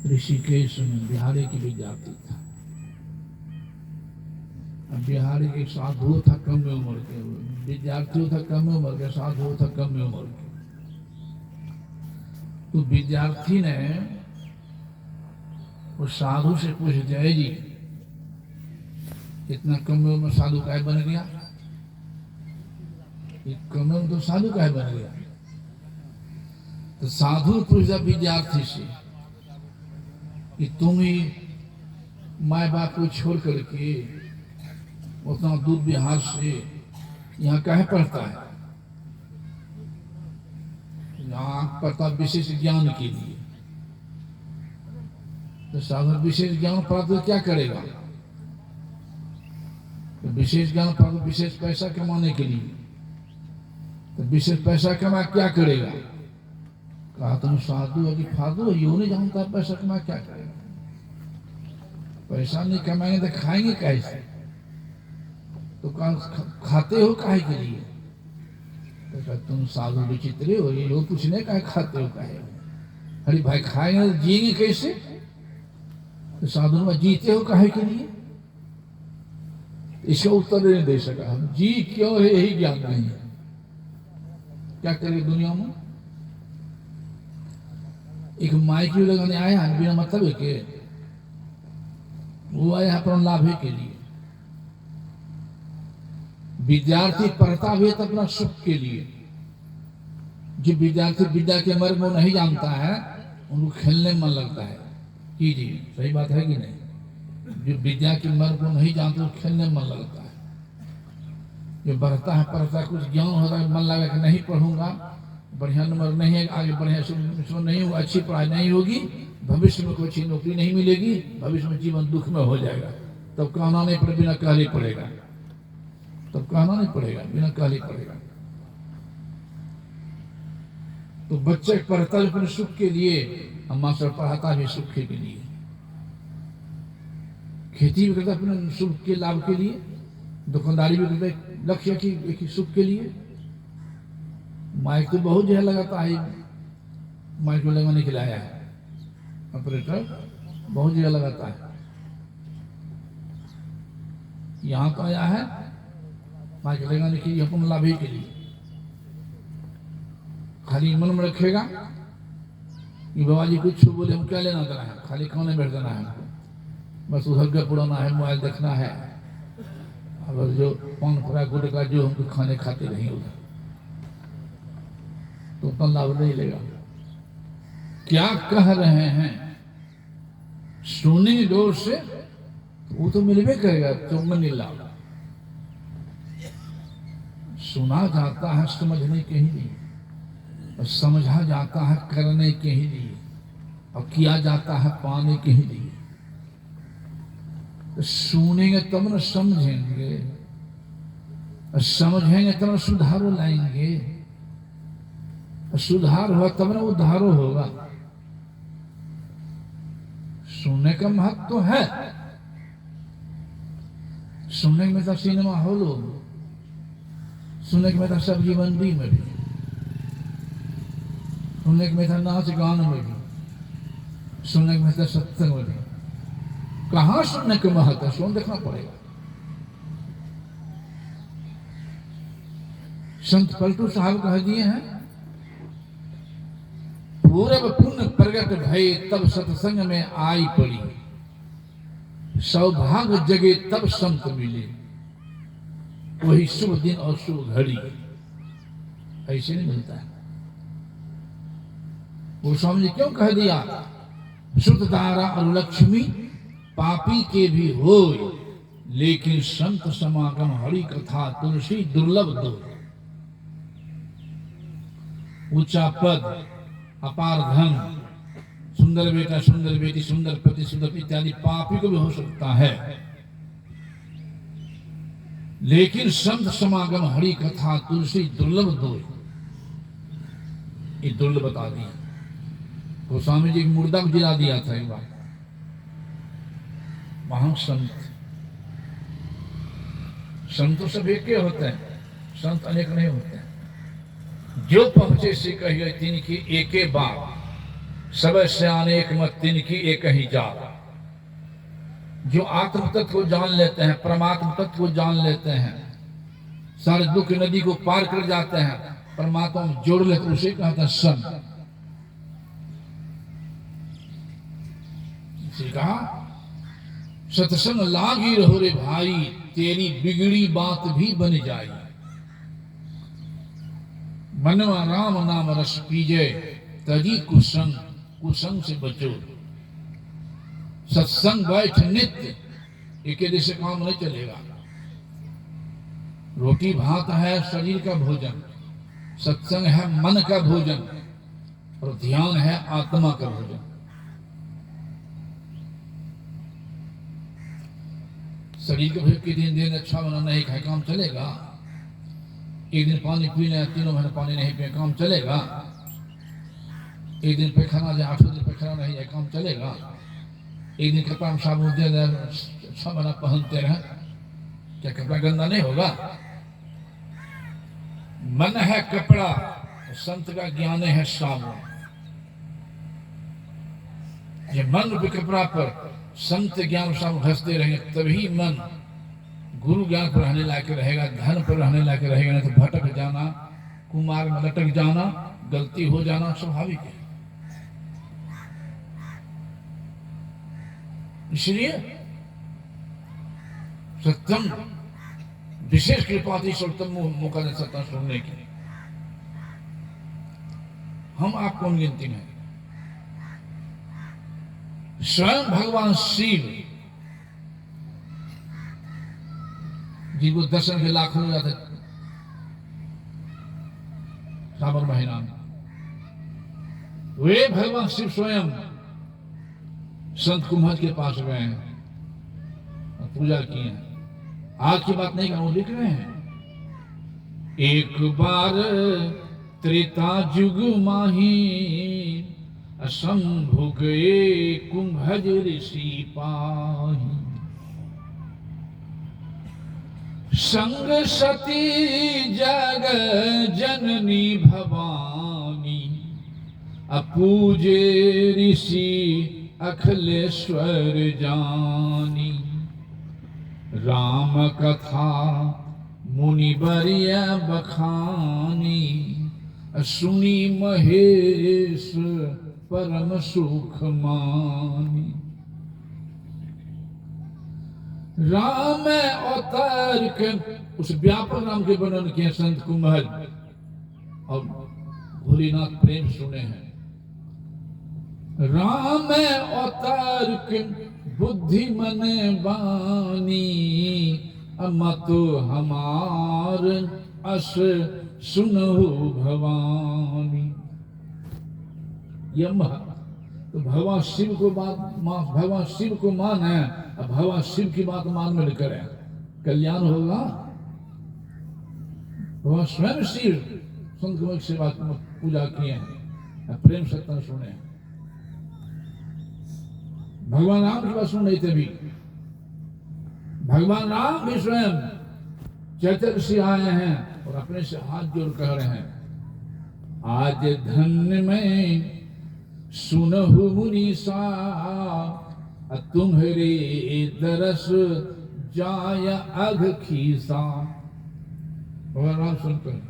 ऋषिकेश में बिहारी की विद्यार्थी था। अब बिहारी के साधु था कम उम्र के, विद्यार्थी था कम उम्र के, साधु था कम उम्र के। तो विद्यार्थी ने उस साधु से पूछ दिया, जी इतना कम उम्र में साधु काहे बन गया? कम उम्र तो साधु काहे बन गया? तो साधु पूछा विद्यार्थी से कि तुम ही माँ बाप को छोड़ करके उतना दूर बिहार से यहाँ काहे पढ़ता है? यहाँ पढ़ता विशेष ज्ञान के लिए। तो साधु विशेष ज्ञान प्राप्त क्या करेगा? तो विशेष ज्ञान प्राप्त विशेष पैसा कमाने के लिए। तो विशेष पैसा कमा क्या करेगा? कहा तुम साधु हो कि फाधु हो, यो नहीं जानता पैसा कमा क्या करेगा? पैसा नहीं कमाएंगे तो खाएंगे कैसे? तो खाते हो काहे के लिए? तो कहा तुम साधु विचित्र हो, ये लोग पूछने काहे खाते हो काहे? अरे भाई खाएंगे तो जिएंगे कैसे? तो साधु में जीते हो काहे के लिए? इसका उत्तर नहीं दे सका। हम जी क्यों है यही ज्ञान नहीं है। क्या करे दुनिया में? एक माइक्रो लगाने आया है बिना मतलब के, वो आया अपना लाभ के लिए। विद्यार्थी पढ़ता भी है तो अपना सुख के लिए। जो विद्यार्थी विद्या के मर्म को नहीं जानता है उनको खेलने में मन लगता है। जी जी सही बात है कि नहीं? जो विद्या के मर्म को नहीं जानते वो खेलने में मन लगता है। जो बढ़ता है पढ़ता है, कुछ ज्ञान होता है, मन लगा कि नहीं पढ़ूंगा, बढ़िया नंबर नहीं है, आगे बढ़िया सुन नहीं होगा, अच्छी पढ़ाई नहीं होगी, भविष्य में कोई अच्छी नौकरी नहीं मिलेगी, भविष्य में जीवन दुख में हो जाएगा, तब कहना नहीं पड़े, बिना कहले पड़ेगा, तब कहना नहीं पड़ेगा, बिना कहले पड़ेगा। तो बच्चे पढ़ता है अपने सुख के लिए, और मास्टर पढ़ाता भी सुख के लिए। खेती भी करता अपने सुख के लाभ के लिए, दुकानदारी भी करता लक्ष्य की सुख के लिए। माइक तो बहुत जो है लगाता है, माइक को लगाने के लिए आया है ऑपरेटर, बहुत जगह लगाता है। यहाँ तो आया है माइक लगाने के लिए, अपने लाभ के लिए। खाली मन में रखेगा कि बाबा जी कुछ बोले हम क्या लेना देना है, खाली खाने बैठ जाना है, बस उधर का पुराना है, मोबाइल देखना है, और जो पान फ्राई गुटखा जो हमको खाने खाते नहीं उधर, तो उतना लाभ नहीं लेगा। क्या कह रहे हैं सुनी जोर से, वो तो मिलवे करेगा, तुम नहीं लाभ। सुना जाता है समझने के ही लिए, और समझा जाता है करने के ही लिए, और किया जाता है पाने के ही लिए। तो सुनेंगे तब न समझेंगे, और समझेंगे तब न सुधारो लाएंगे, और सुधार हुआ तब न उद्धारो होगा। सुनने का महत्व तो है। सुनने में तो सिनेमा हॉल हो, सुनने में तो सब्जी मंडी में भी, सुनने में था नाच गान में भी, सुनने में था सत्संग में भी। कहाँ सुनने के महत्व है, सुन देखना पड़ेगा। संत पलटू साहब कह दिए हैं, पूरब पुण्य प्रगट भय तब सत्संग में आई पड़ी, सौभाग्य जगे तब संत मिले, वही शुभ दिन और शुभ घड़ी। ऐसे नहीं मिलता है। वो स्वामी जी क्यों कह दिया, शुद्ध तारा और लक्ष्मी पापी के भी हो, लेकिन संत समागम हरि कथा तुलसी दुर्लभ दो। ऊंचा पद, अपार धन, सुंदर बेटा, सुंदर बेटी, सुंदर पति, सुंदर इत्यादि पापी को भी हो सकता है, लेकिन संत समागम हरि कथा तुलसी दुर्लभ दो, ये दुर्लभ बता दिया। गोस्वामी जी मुर्दा को जिला दिया था एक बार। महान संत तो सब एक के होते हैं, संत अनेक नहीं होते हैं। जो पहुंचे से कहिए तिनकी एके बात, सब सियाने एक मत तिनकी एक ही जात। जो आत्म तत्व को जान लेते हैं, परमात्म तत्व को जान लेते हैं, सारे दुख नदी को पार कर जाते हैं, परमात्मा में जोड़ लेते, उसे कहते हैं संत। कहा सत्संग लागी रहो रे भाई, तेरी बिगड़ी बात भी बन जाए। मनवा राम नाम रस पीजे, तजी कुसंग, कुसंग से बचो। सत्संग बैठ नित्य, एक से काम नहीं चलेगा। रोटी भात है शरीर का भोजन, सत्संग है मन का भोजन, और ध्यान है आत्मा का भोजन। शरीर के भोजन के दिन अच्छा बना नहीं खाए, काम चलेगा? एक दिन पानी पीना, 3 महीने पानी नहीं पिए, काम चलेगा? एक दिन पैखाना जाए, 8 दिन पैखाना नहीं जाए, काम चलेगा? एक दिन कपड़ा में साबुन दे दे, 6 महीना पहनते रहे, क्या कपड़ा गंदा नहीं होगा? मन है कपड़ा, संत का ज्ञान है साबुन। ये मन रूपी कपड़ा पर संत ज्ञान साबुन घसते रहेंगे, तभी मन गुरु ज्ञान पर रहने लायक रहेगा, धन पर रहने लायक रहेगा। नहीं तो भटक जाना, कुमार में लटक जाना, गलती हो जाना स्वाभाविक है। इसलिए सत्संग विशेष कृपा थी, सत्संग मौका दे सत्संग सुनने की। हम आप कौन गिनती में? स्वयं भगवान शिव जिनको दर्शन के लाखों हो जाते श्रावण महीना में, वे भगवान शिव स्वयं संत कुम्भज के पास गए हैं और पूजा की है। आज की बात नहीं, वो लिख रहे हैं। एक बार त्रेता युग माही, शंभु गए कुंभज ऋषि पाही। संग सती जग जननी भवानी, अपूजे ऋषि अखिलेश्वर जानी। राम कथा मुनि बरिया बखानी, सुनी महेश परम सुख मानी। राम अवतार के उस व्यापक नाम के वर्णन किए संत कुम्भज, और भोलेनाथ प्रेम सुने हैं। राम अवतार के बुद्धि मन बानी, मत हमार अस सुनहु भवानी। यम तो भगवान शिव को भगवान शिव को मान है, भगवान शिव की बात मान में करें, कल्याण होगा। भगवान स्वयं शिव संत कुम्भज से बात पूजा किए हैं, प्रेम सत्संग सुने। भगवान राम की बात सुन रहे थे भी, भगवान राम भी स्वयं चैतन्य से आए हैं और अपने से हाथ जोड़ कह रहे हैं, आज धन्य में सुनहु मुनीसा, तुम्हारे दरस जाय अघ खीसा। भगवान राम सुनकर